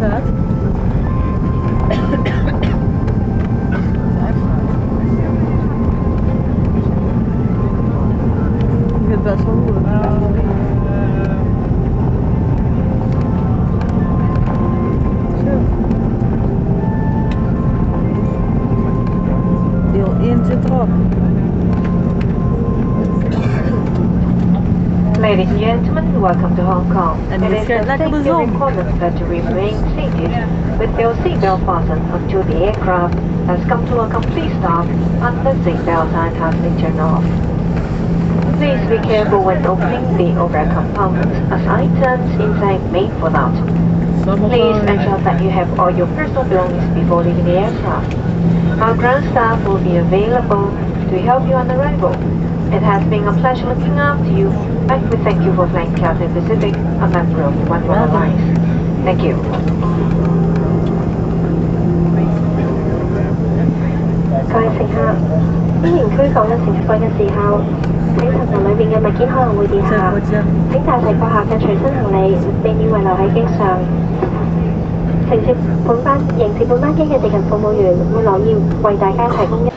staat. Ik vind het best wel goed. Deel 1 zit erop. Ladies and gentlemen, welcome to Hong Kong. En It dit is schijnt a lekker de safety zon. requirement that you remain seated with your seatbelt fastened until the aircraft has come to a complete stop and the seatbelt sign has been turned off. Please be careful when opening the overhead compartments as items inside may fall out. Please ensure that you have all your personal belongings before leaving the aircraft. Our ground staff will be available to help you on arrival. It has been a pleasure looking after you, and we thank you for flying Cathay Pacific, a member of One World Alliance. Thank you. 各位乘客，歡迎區港一乘客嘅時候，喺層樓裏面嘅物件可能會跌下，請帶齊閣下嘅隨身行李，避免遺留喺機上。迎接本班機嘅地勤服務員會留意為大家提供一